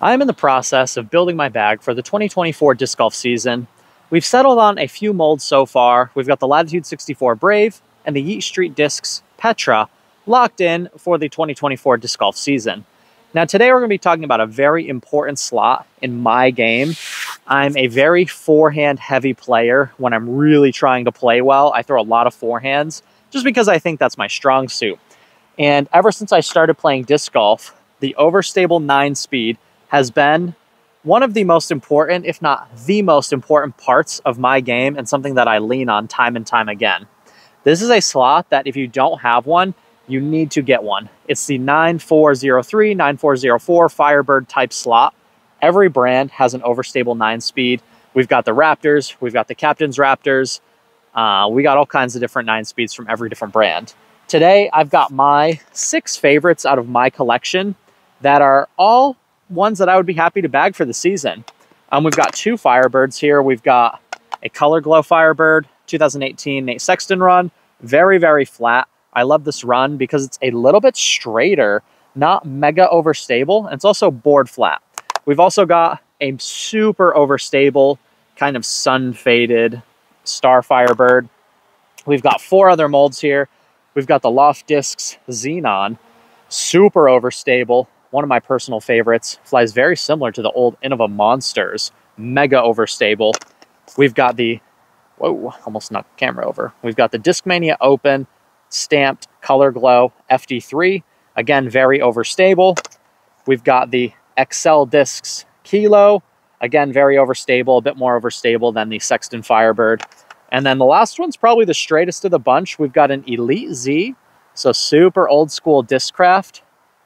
I'm in the process of building my bag for the 2024 disc golf season. We've settled on a few molds so far. We've got the Latitude 64 Brave and the Yeet Street Discs Petra locked in for the 2024 disc golf season. Now today we're going to be talking about a very important slot in my game. I'm a very forehand heavy player. When I'm really trying to play well, I throw a lot of forehands just because I think that's my strong suit. And ever since I started playing disc golf, the Overstable 9-speed has been one of the most important, if not the most important parts of my game, and something that I lean on time and time again. This is a slot that if you don't have one, you need to get one. It's the 9403, 9404 Firebird type slot. Every brand has an Overstable 9-speed. We've got the Raptors, we've got the Captain's Raptors, we got all kinds of different 9-speeds from every different brand. Today, I've got my 6 favorites out of my collection that are all ones that I would be happy to bag for the season. We've got 2 Firebirds here. We've got a Color Glow Firebird, 2018 Nate Sexton run. Very, very flat. I love this run because it's a little bit straighter, not mega overstable, and it's also board flat. We've also got a super overstable, kind of sun-faded Star Firebird. We've got 4 other molds here. We've got the Loft Discs Xenon, super overstable. One of my personal favorites, flies very similar to the old Innova Monsters, mega overstable. We've got the, whoa, almost knocked the camera over. We've got the Discmania Open, stamped Color Glow FD3, again, very overstable. We've got the XL Discs Kilo, again, very overstable, a bit more overstable than the Sexton Firebird. And then the last one's probably the straightest of the bunch. We've got an Elite Z, so super old school Discraft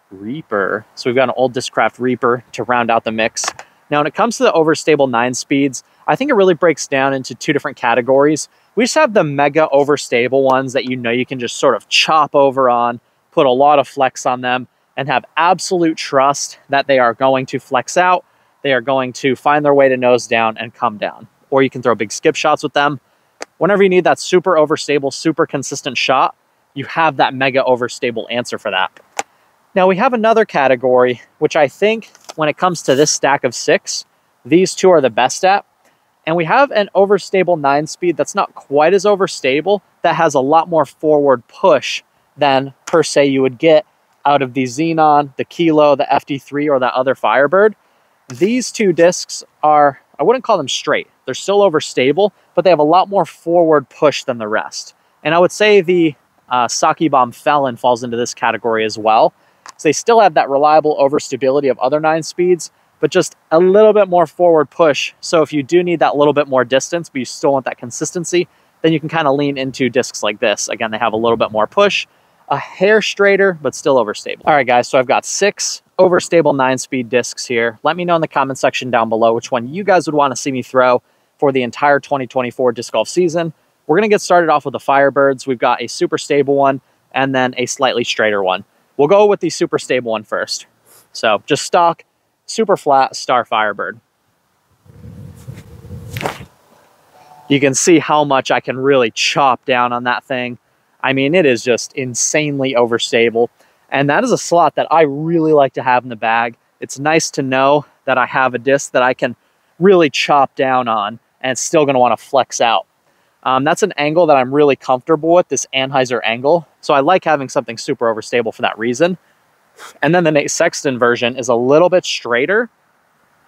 Reaper. So we've got an old Discraft Reaper to round out the mix. Now, when it comes to the Overstable 9-speeds, I think it really breaks down into 2 different categories. We just have the mega overstable ones that you can just sort of chop over on, put a lot of flex on them, and have absolute trust that they are going to flex out, they are going to find their way to nose down and come down. Or you can throw big skip shots with them. Whenever you need that super overstable, super consistent shot, you have that mega overstable answer for that. Now we have another category, which I think when it comes to this stack of 6, these 2 are the best at. And we have an overstable 9-speed that's not quite as overstable, that has a lot more forward push than per se you would get out of the Xenon, the Kilo, the FD3, or that other Firebird. These 2 discs are, I wouldn't call them straight. They're still overstable, but they have a lot more forward push than the rest. And I would say the Saki Bomb Felon falls into this category as well. So they still have that reliable overstability of other 9-speeds, but just a little bit more forward push. So if you do need that little bit more distance, but you still want that consistency, then you can kind of lean into discs like this. Again, they have a little bit more push, a hair straighter, but still overstable. All right, guys, so I've got 6 overstable 9-speed discs here. Let me know in the comment section down below which one you guys would want to see me throw for the entire 2024 disc golf season. We're going to get started off with the Firebirds. We've got a super stable one and then a slightly straighter one. We'll go with the super stable one first. So just stock, super flat Star Firebird. You can see how much I can really chop down on that thing. I mean, it is just insanely overstable. And that is a slot that I really like to have in the bag. It's nice to know that I have a disc that I can really chop down on and it's still going to want to flex out. That's an angle that I'm really comfortable with, this Anheuser angle. So I like having something super overstable for that reason. And then the Nate Sexton version is a little bit straighter,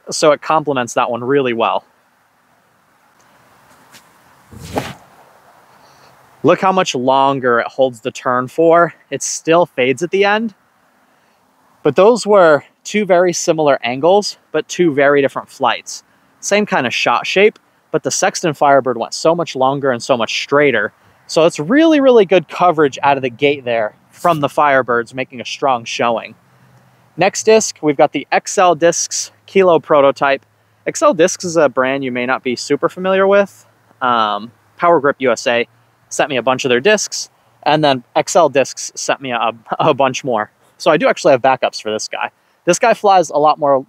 so it complements that one really well. Look how much longer it holds the turn for. It still fades at the end. But those were 2 very similar angles, but 2 very different flights. Same kind of shot shape, but the Sexton Firebird went so much longer and so much straighter. So it's really, really good coverage out of the gate there from the Firebirds, making a strong showing. Next disc, we've got the XL Discs Kilo Prototype. XL Discs is a brand you may not be super familiar with. Power Grip USA sent me a bunch of their discs, and then XL Discs sent me a bunch more. So I do actually have backups for this guy. This guy flies a lot more,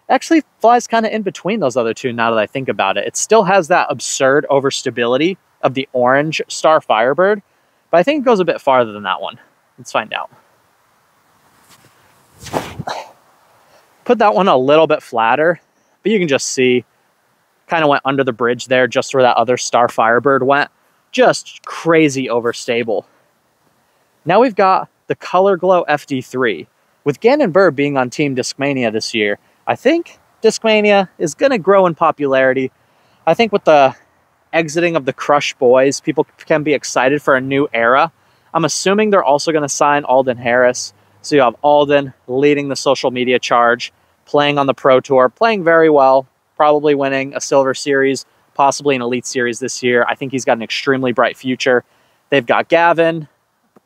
actually flies kind of in between those other 2 now that I think about it. It still has that absurd overstability of the orange Star Firebird, but I think it goes a bit farther than that one. Let's find out. Put that one a little bit flatter, but you can just see, kind of went under the bridge there, just where that other Star Firebird went. Just crazy overstable. Now we've got the Color Glow FD3. With Gannon Burr being on Team Discmania this year, I think Discmania is going to grow in popularity. I think with the exiting of the Crush Boys, people can be excited for a new era. I'm assuming they're also going to sign Alden Harris. So you have Alden leading the social media charge, playing on the Pro Tour, playing very well, probably winning a Silver Series, possibly an Elite Series this year. I think he's got an extremely bright future. They've got Gavin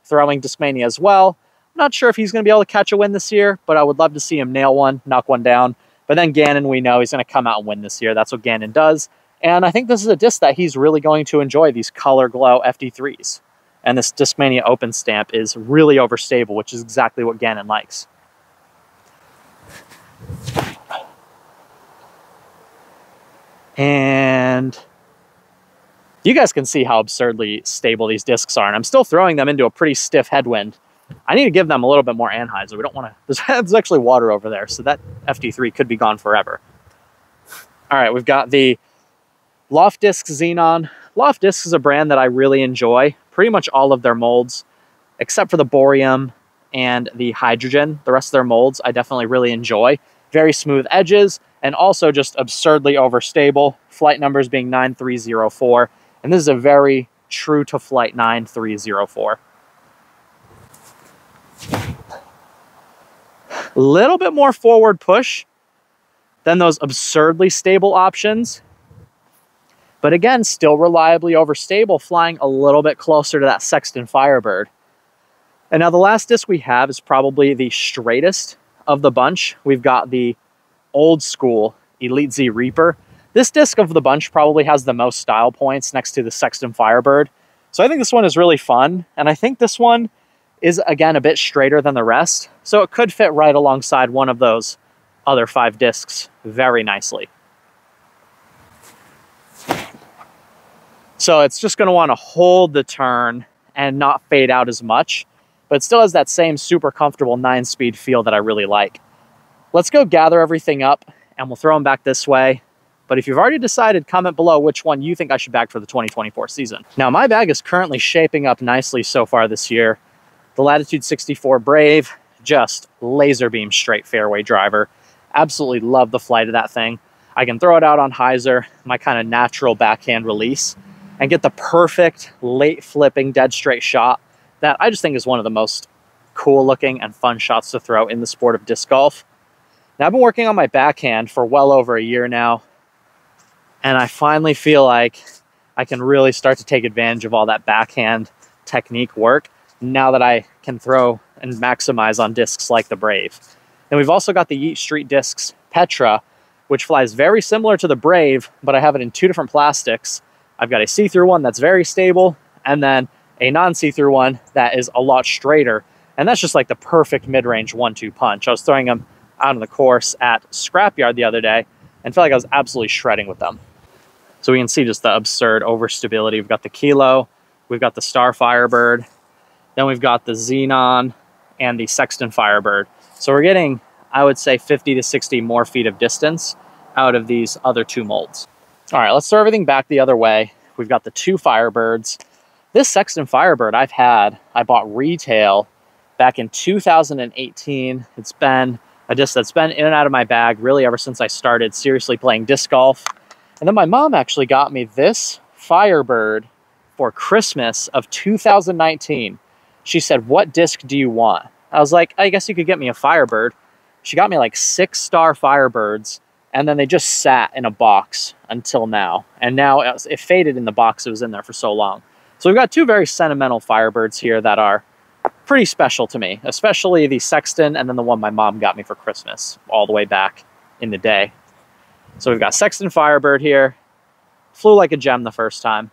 throwing Discmania as well. I'm not sure if he's going to be able to catch a win this year, but I would love to see him nail one, knock one down. But then Gannon, we know he's going to come out and win this year. That's what Gannon does. And I think this is a disc that he's really going to enjoy, these Color Glow FD3s. And this Discmania Open stamp is really overstable, which is exactly what Gannon likes. And you guys can see how absurdly stable these discs are. And I'm still throwing them into a pretty stiff headwind. I need to give them a little bit more anhyzer. We don't want to... There's actually water over there, so that FD3 could be gone forever. All right, we've got the Loft Disc Xenon. Loft Disc is a brand that I really enjoy. Pretty much all of their molds, except for the Boreum and the Hydrogen. The rest of their molds I definitely really enjoy. Very smooth edges, and also just absurdly overstable. Flight numbers being 9304. And this is a very true to flight 9304. A little bit more forward push than those absurdly stable options. But again, still reliably overstable, flying a little bit closer to that Sexton Firebird. And now the last disc we have is probably the straightest of the bunch. We've got the old school Elite Z Reaper. This disc of the bunch probably has the most style points next to the Sexton Firebird. So I think this one is really fun. And I think this one is, again, a bit straighter than the rest. So it could fit right alongside one of those other 5 discs very nicely. So it's just going to want to hold the turn and not fade out as much, but it still has that same super comfortable 9-speed feel that I really like. Let's go gather everything up and we'll throw them back this way. But if you've already decided, comment below which one you think I should bag for the 2024 season. Now, my bag is currently shaping up nicely so far this year. The Latitude 64 Brave, just laser beam straight fairway driver. Absolutely love the flight of that thing. I can throw it out on hyzer, my kind of natural backhand release, and get the perfect late flipping dead straight shot that I just think is one of the most cool looking and fun shots to throw in the sport of disc golf. Now, I've been working on my backhand for well over a year now, and I finally feel like I can really start to take advantage of all that backhand technique work now that I can throw and maximize on discs like the Brave. And we've also got the Yeet Street Discs Petra, which flies very similar to the Brave, but I have it in 2 different plastics. I've got a see-through one that's very stable, and then a non-see-through one that is a lot straighter. And that's just like the perfect mid-range 1-2 punch. I was throwing them out on the course at Scrapyard the other day and felt like I was absolutely shredding with them. So we can see just the absurd overstability. We've got the Kilo, we've got the Star Firebird, then we've got the Xenon and the Sexton Firebird. So we're getting, I would say, 50 to 60 more feet of distance out of these other 2 molds. All right, let's throw everything back the other way. We've got the 2 Firebirds. This Sexton Firebird I bought retail back in 2018. It's been a disc that's been in and out of my bag really ever since I started seriously playing disc golf. And then my mom actually got me this Firebird for Christmas of 2019. She said, "What disc do you want?" I was like, "I guess you could get me a Firebird." She got me like 6 Star Firebirds, and then they just sat in a box until now. And now it faded in the box it was in there for so long. So we've got 2 very sentimental Firebirds here that are pretty special to me, especially the Sexton and then the one my mom got me for Christmas all the way back in the day. So we've got Sexton Firebird here. Flew like a gem the first time.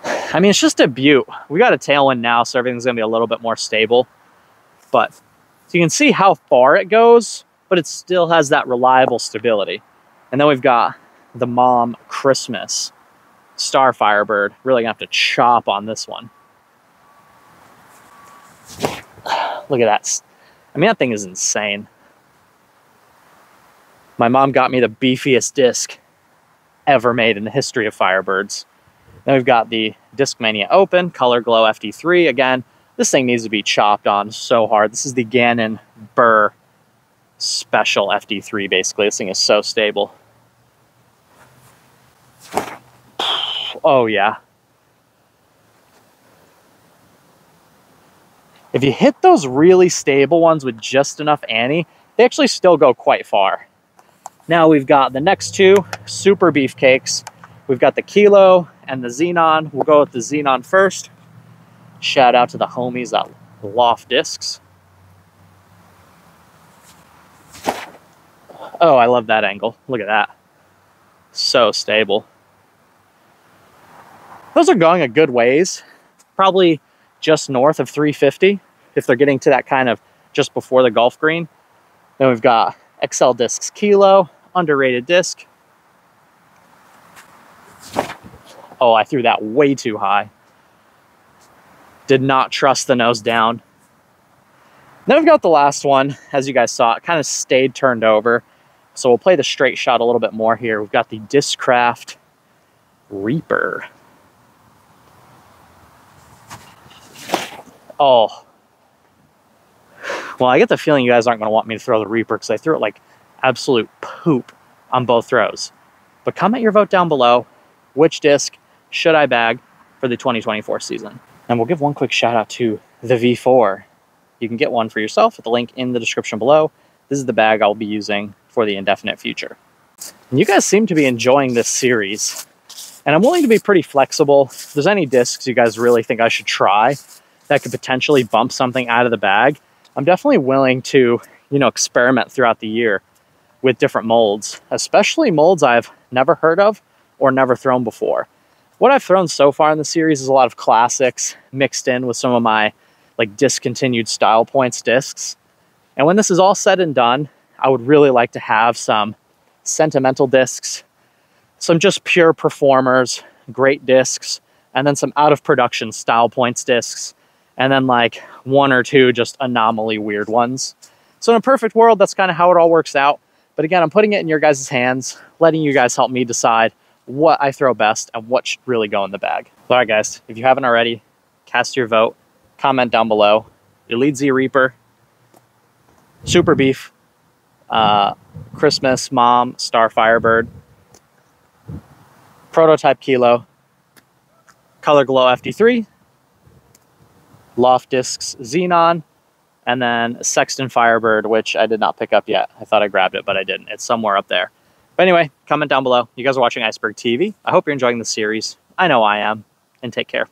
I mean, it's just a beaut. We got a tailwind now, so everything's going to be a little bit more stable. But so you can see how far it goes, but it still has that reliable stability. And then we've got the Mom Christmas Star Firebird. Really going to have to chop on this one. Look at that. I mean, that thing is insane. My mom got me the beefiest disc ever made in the history of Firebirds. Then we've got the Discmania Open, Color Glow FD3. Again, this thing needs to be chopped on so hard. This is the Gannon Burr Special FD3, basically. This thing is so stable. Oh, yeah. If you hit those really stable ones with just enough Annie, they actually still go quite far. Now we've got the next two super beefcakes. We've got the Kilo and the Xenon. We'll go with the Xenon first. Shout out to the homies at Loft Discs. Oh, I love that angle. Look at that. So stable. Those are going a good ways. Probably just north of 350 if they're getting to that kind of just before the golf green. Then we've got XL Discs Kilo, underrated disc. Oh, I threw that way too high. Did not trust the nose down. Then we've got the last one. As you guys saw, it kind of stayed turned over. So we'll play the straight shot a little bit more here. We've got the Discraft Reaper. Oh. Well, I get the feeling you guys aren't going to want me to throw the Reaper because I threw it like absolute poop on both throws. But comment your vote down below. Which disc should I bag for the 2024 season? And we'll give one quick shout out to the V4. You can get one for yourself at the link in the description below. This is the bag I'll be using for the indefinite future. And you guys seem to be enjoying this series. And I'm willing to be pretty flexible. If there's any discs you guys really think I should try that could potentially bump something out of the bag, I'm definitely willing to, experiment throughout the year with different molds, especially molds I've never heard of or never thrown before. What I've thrown so far in the series is a lot of classics mixed in with some of my discontinued style points discs. And when this is all said and done, I would really like to have some sentimental discs, some just pure performers, great discs, and then some out of production style points discs, and then one or two just anomaly weird ones. So in a perfect world, that's kind of how it all works out. But again, I'm putting it in your guys' hands, letting you guys help me decide what I throw best and what should really go in the bag. All right, guys, if you haven't already, cast your vote, comment down below. Elite Z Reaper, Super Beef, Christmas Mom Star Firebird, Prototype Kilo, Color Glow FD3, Loft Discs Xenon, and then Sexton Firebird, which I did not pick up yet. I thought I grabbed it, but I didn't. It's somewhere up there. But anyway, comment down below. You guys are watching Iceberg TV. I hope you're enjoying the series. I know I am. And take care.